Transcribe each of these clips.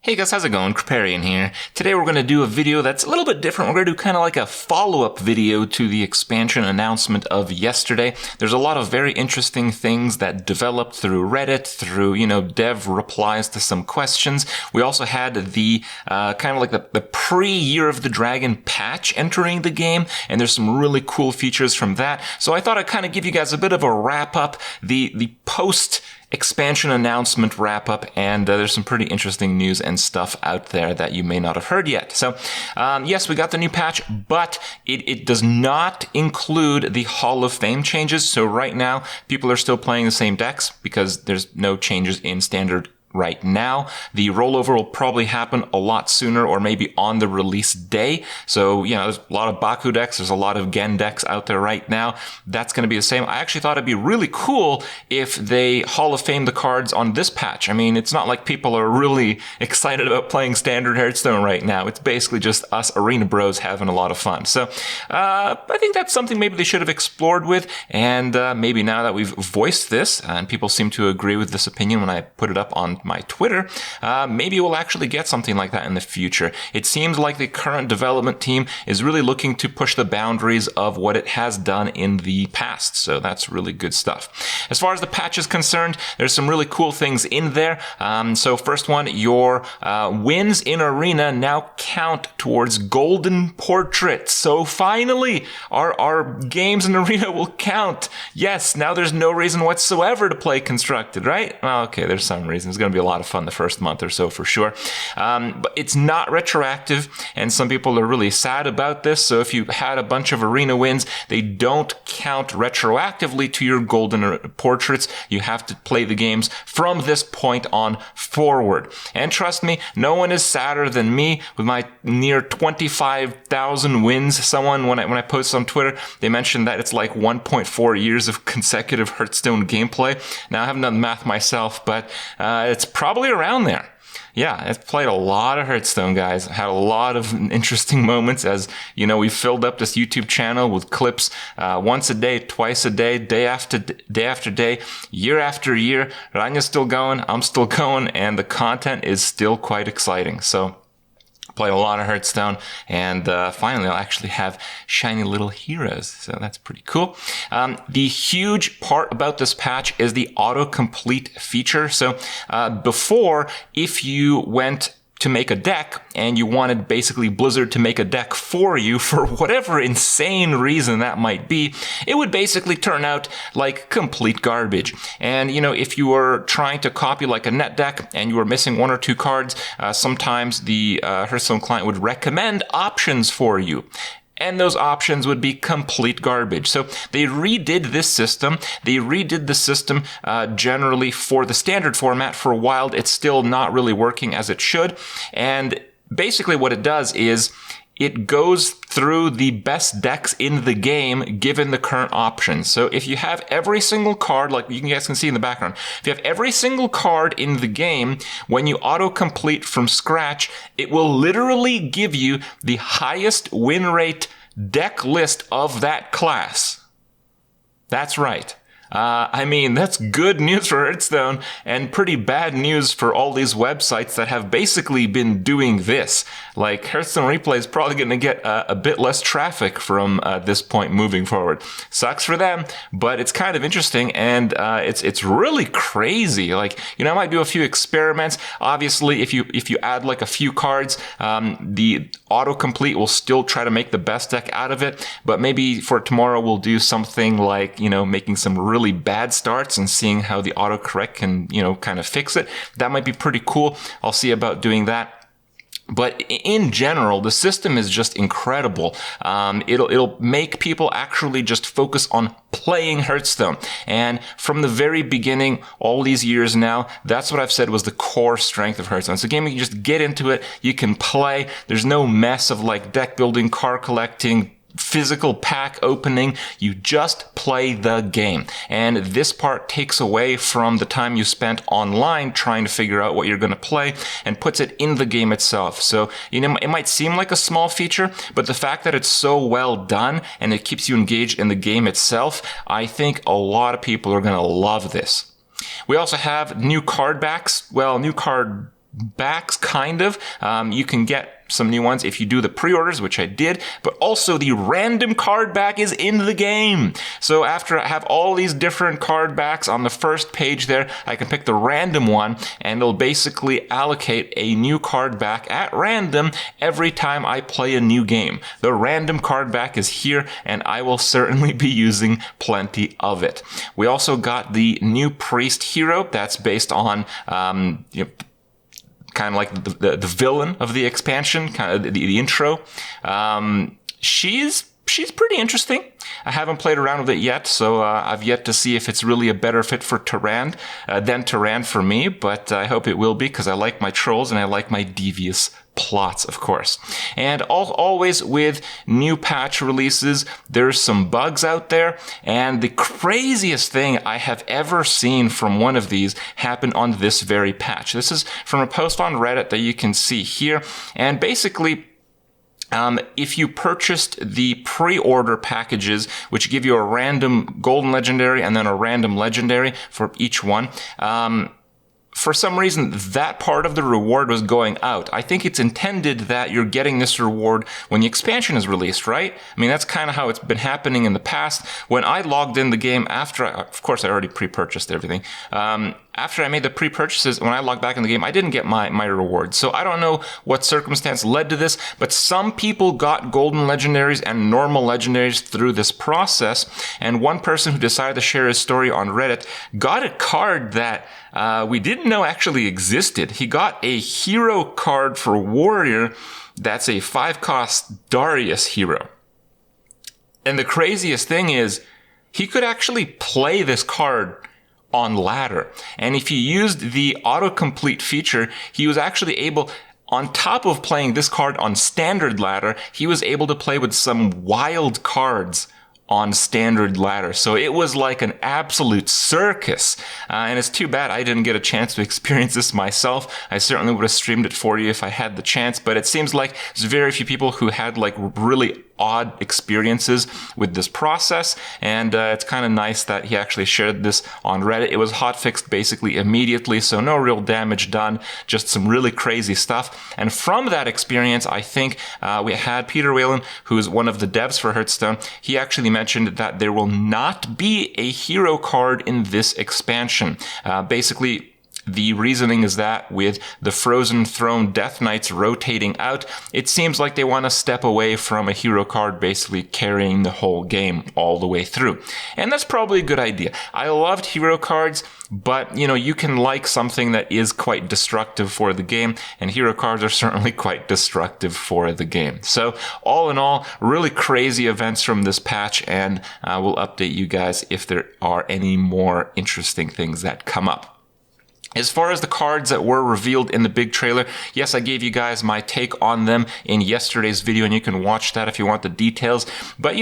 Hey guys, how's it going? Kripparrian here. Today we're going to do a video that's a little bit different. We're going to do kind of like a follow-up video to the expansion announcement of yesterday. There's a lot of very interesting things that developed through Reddit, through, dev replies to some questions. We also had the kind of like the pre-Year of the Dragon patch entering the game, and there's some really cool features from that. So I thought I'd kind of give you guys a bit of a wrap-up, the post expansion announcement wrap up, and there's some pretty interesting news and stuff out there that you may not have heard yet. So yes, we got the new patch, but it does not include the Hall of Fame changes. So right now people are still playing the same decks because there's no changes in standard right now. The rollover will probably happen a lot sooner, or maybe on the release day. So, there's a lot of Baku decks, there's a lot of Gen decks out there right now. That's going to be the same. I actually thought it'd be really cool if they Hall of Fame the cards on this patch. I mean, it's not like people are really excited about playing standard Hearthstone right now. It's basically just us arena bros having a lot of fun. So, I think that's something maybe they should have explored with, and maybe now that we've voiced this, and people seem to agree with this opinion when I put it up on my Twitter, maybe we'll actually get something like that in the future. It seems like the current development team is really looking to push the boundaries of what it has done in the past, so that's really good stuff. As far as the patch is concerned, there's some really cool things in there. So first one, your wins in Arena now count towards golden portraits. So finally, our games in Arena will count. Yes, now there's no reason whatsoever to play Constructed, right? Well, okay, there's some reason. It's going to be a lot of fun the first month or so for sure. But it's not retroactive, and some people are really sad about this. So if you had a bunch of Arena wins, they don't count retroactively to your golden portraits. You have to play the games from this point on forward. And trust me, no one is sadder than me with my near 25,000 wins. Someone, when I posted on Twitter, they mentioned that it's like 1.4 years of consecutive Hearthstone gameplay. Now, I haven't done the math myself, but it's probably around there. Yeah, I've played a lot of Hearthstone, guys. Had a lot of interesting moments as, we filled up this YouTube channel with clips once a day, twice a day, day after day, year after year. Ranya's still going, I'm still going, and the content is still quite exciting. So, played a lot of Hearthstone, and finally I'll actually have shiny little heroes, so that's pretty cool. The huge part about this patch is the autocomplete feature. So before, if you went to make a deck and you wanted basically Blizzard to make a deck for you for whatever insane reason that might be, it would basically turn out like complete garbage. And if you were trying to copy like a net deck and you were missing one or two cards, sometimes the Hearthstone client would recommend options for you. And those options would be complete garbage. So they redid this system. They redid the system generally for the standard format. For Wild, it's still not really working as it should. And basically what it does is it goes through the best decks in the game given the current options. So if you have every single card, like you guys can see in the background, if you have every single card in the game, when you autocomplete from scratch, it will literally give you the highest win rate deck list of that class. That's right. That's good news for Hearthstone and pretty bad news for all these websites that have basically been doing this. Like, Hearthstone Replay is probably going to get a bit less traffic from this point moving forward. Sucks for them, but it's kind of interesting, and it's really crazy. Like, I might do a few experiments. Obviously, if you add like a few cards, the autocomplete will still try to make the best deck out of it. But maybe for tomorrow we'll do something like making some really bad starts and seeing how the autocorrect can kind of fix it. That might be pretty cool. I'll see about doing that. But in general, the system is just incredible. It'll make people actually just focus on playing Hearthstone. And from the very beginning, all these years now, that's what I've said was the core strength of Hearthstone. It's a game you can just get into it, you can play. There's no mess of like deck building, card collecting, physical pack opening. You just play the game. And this part takes away from the time you spent online trying to figure out what you're going to play and puts it in the game itself. So, it might seem like a small feature, but the fact that it's so well done and it keeps you engaged in the game itself, I think a lot of people are going to love this. We also have new card backs. Well, new card backs, kind of. You can get some new ones if you do the pre-orders, which I did, but also the random card back is in the game. So after I have all these different card backs on the first page there, I can pick the random one, and it'll basically allocate a new card back at random every time I play a new game. The random card back is here, and I will certainly be using plenty of it. We also got the new Priest Hero that's based on kind of like the villain of the expansion, kind of the intro. She's pretty interesting. I haven't played around with it yet, so I've yet to see if it's really a better fit for Tyrande than Tyrande for me, but I hope it will be, because I like my trolls and I like my devious plots, of course. And always with new patch releases, there's some bugs out there, and the craziest thing I have ever seen from one of these happened on this very patch. This is from a post on Reddit that you can see here, and basically, if you purchased the pre-order packages, which give you a random golden legendary and then a random legendary for each one, for some reason, that part of the reward was going out. I think it's intended that you're getting this reward when the expansion is released, right? I mean, that's kind of how it's been happening in the past. When I logged in the game after, of course, I already pre-purchased everything. After I made the pre-purchases, when I logged back in the game, I didn't get my reward. So I don't know what circumstance led to this, but some people got golden legendaries and normal legendaries through this process. And one person who decided to share his story on Reddit got a card that we didn't know actually existed. He got a hero card for Warrior that's a 5-cost Darius hero. And the craziest thing is, he could actually play this card on ladder. And if he used the autocomplete feature, he was actually able, on top of playing this card on standard ladder, he was able to play with some wild cards on standard ladder. So it was like an absolute circus. And it's too bad I didn't get a chance to experience this myself. I certainly would have streamed it for you if I had the chance, but it seems like there's very few people who had like really odd experiences with this process, and it's kind of nice that he actually shared this on Reddit. It was hotfixed basically immediately, so no real damage done, just some really crazy stuff. And from that experience, I think we had Peter Whalen, who's one of the devs for Hearthstone. He actually mentioned that there will not be a hero card in this expansion. Basically, the reasoning is that with the Frozen Throne Death Knights rotating out, it seems like they want to step away from a hero card basically carrying the whole game all the way through. And that's probably a good idea. I loved hero cards, but you can like something that is quite destructive for the game, and hero cards are certainly quite destructive for the game. So all in all, really crazy events from this patch, and we'll update you guys if there are any more interesting things that come up. As far as the cards that were revealed in the big trailer, yes, I gave you guys my take on them in yesterday's video, and you can watch that if you want the details. But,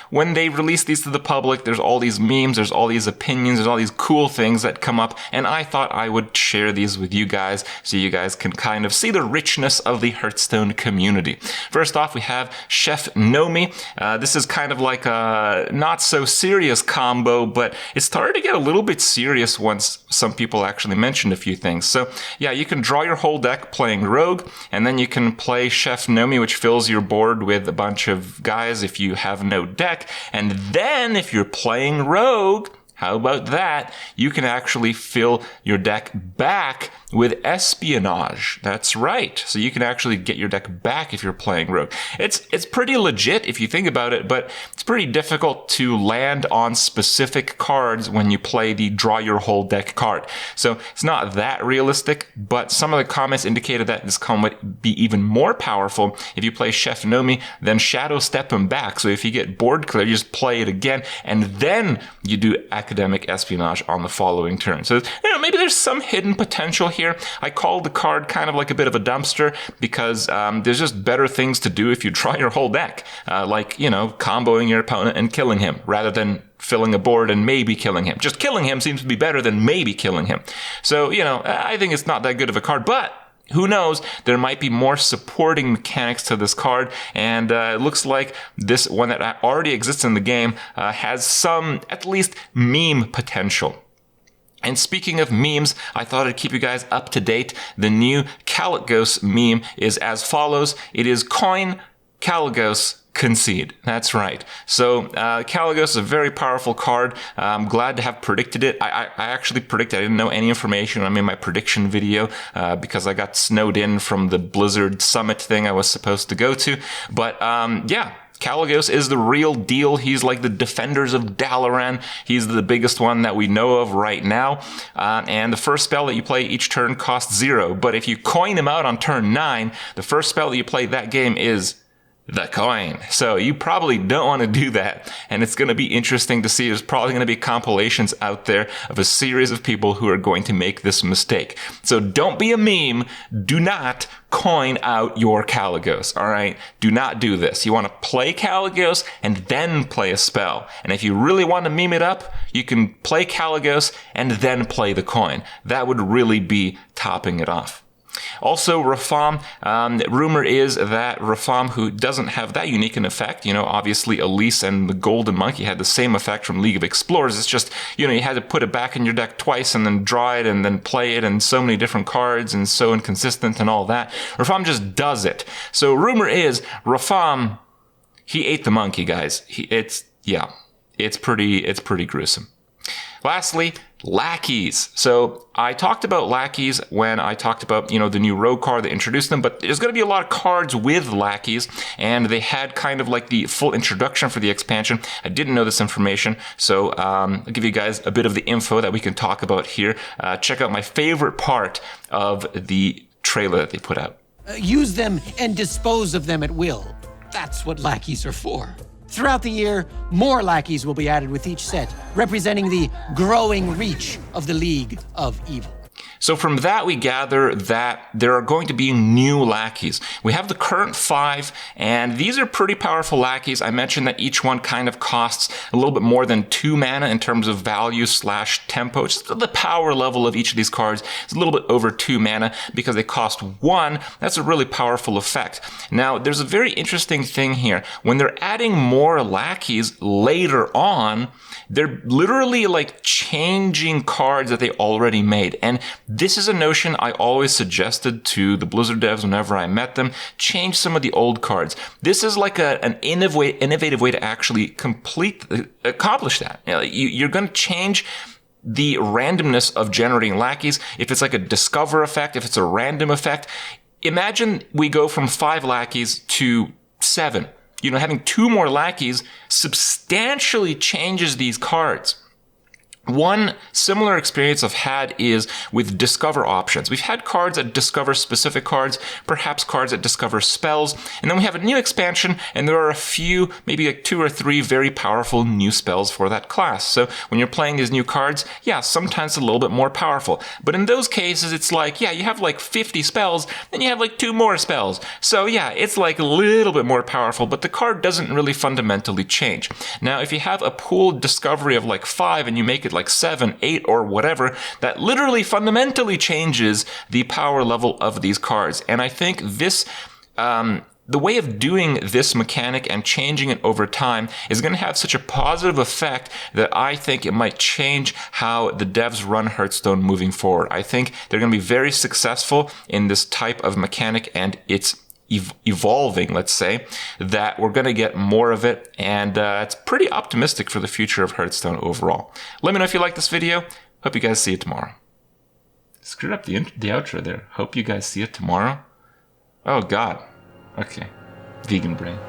when they release these to the public, there's all these memes, there's all these opinions, there's all these cool things that come up, and I thought I would share these with you guys so you guys can kind of see the richness of the Hearthstone community. First off, we have Chef Nomi. This is kind of like a not-so-serious combo, but it started to get a little bit serious once some people actually mentioned a few things. So yeah, you can draw your whole deck playing Rogue, and then you can play Chef Nomi, which fills your board with a bunch of guys if you have no deck. And then if you're playing Rogue, how about that? You can actually fill your deck back with Espionage. That's right. So you can actually get your deck back if you're playing Rogue. It's pretty legit if you think about it, but it's pretty difficult to land on specific cards when you play the draw your whole deck card. So it's not that realistic, but some of the comments indicated that this card might be even more powerful if you play Chef Nomi, then Shadow Step him back. So if you get board clear, you just play it again, and then you do Academic Espionage on the following turn. So maybe there's some hidden potential here. I called the card kind of like a bit of a dumpster because there's just better things to do if you draw your whole deck, like comboing your opponent and killing him rather than filling a board and maybe killing him. Just killing him seems to be better than maybe killing him. So I think it's not that good of a card, but who knows? There might be more supporting mechanics to this card, and it looks like this one that already exists in the game has some, at least, meme potential. And speaking of memes, I thought I'd keep you guys up to date. The new Caligos meme is as follows. It is coin, Caligos, concede. That's right. So Caligos is a very powerful card. I'm glad to have predicted it. I actually predicted. I didn't know any information when I made my prediction video because I got snowed in from the Blizzard Summit thing I was supposed to go to. But yeah. Caligos is the real deal. He's like the Defenders of Dalaran. He's the biggest one that we know of right now. And the first spell that you play each turn costs 0. But if you coin him out on turn 9, the first spell that you play that game is the coin. So you probably don't want to do that. And it's going to be interesting to see. There's probably going to be compilations out there of a series of people who are going to make this mistake. So don't be a meme. Do not coin out your Caligos. All right. Do not do this. You want to play Caligos and then play a spell. And if you really want to meme it up, you can play Caligos and then play the coin. That would really be topping it off. Also, Rafam, rumor is that Rafam, who doesn't have that unique an effect, you know, obviously Elise and the Golden Monkey had the same effect from League of Explorers. It's just, you know, you had to put it back in your deck twice and then draw it and then play it and so many different cards and so inconsistent and all that. Rafam just does it. So rumor is Rafam, he ate the monkey, guys. It's pretty gruesome. Lastly, lackeys. So I talked about lackeys when I talked about, you know, the new rogue card that introduced them, but there's going to be a lot of cards with lackeys, and they had kind of like the full introduction for the expansion. I didn't know this information, so I'll give you guys a bit of the info that we can talk about here. Check out my favorite part of the trailer that they put out. Use them and dispose of them at will. That's what lackeys are for. Throughout the year, more lackeys will be added with each set, representing the growing reach of the League of E.V.I.L. So from that, we gather that there are going to be new lackeys. We have the current 5, and these are pretty powerful lackeys. I mentioned that each one kind of costs a little bit more than 2 mana in terms of value / tempo. Just the power level of each of these cards is a little bit over 2 mana because they cost 1. That's a really powerful effect. Now, there's a very interesting thing here. When they're adding more lackeys later on, they're literally like changing cards that they already made. And this is a notion I always suggested to the Blizzard devs whenever I met them. Change some of the old cards. This is like an innovative way to actually accomplish that. You know, you're going to change the randomness of generating lackeys. If it's like a discover effect, if it's a random effect, imagine we go from 5 lackeys to 7. You know, having 2 more lackeys substantially changes these cards. One similar experience I've had is with discover options. We've had cards that discover specific cards, perhaps cards that discover spells, and then we have a new expansion, and there are a few, maybe like 2 or 3 very powerful new spells for that class. So when you're playing these new cards, yeah, sometimes a little bit more powerful. But in those cases, it's like, yeah, you have like 50 spells, then you have like 2 more spells. So yeah, it's like a little bit more powerful, but the card doesn't really fundamentally change. Now, if you have a pooled discovery of like 5 and you make it like 7, 8, or whatever, that literally fundamentally changes the power level of these cards. And I think this, the way of doing this mechanic and changing it over time is going to have such a positive effect that I think it might change how the devs run Hearthstone moving forward. I think they're going to be very successful in this type of mechanic, and it's evolving, let's say, that we're going to get more of it, and it's pretty optimistic for the future of Hearthstone overall. Let me know if you like this video. Hope you guys see it tomorrow. Screwed up the outro there. Hope you guys see it tomorrow. Oh god. Okay. Vegan brain.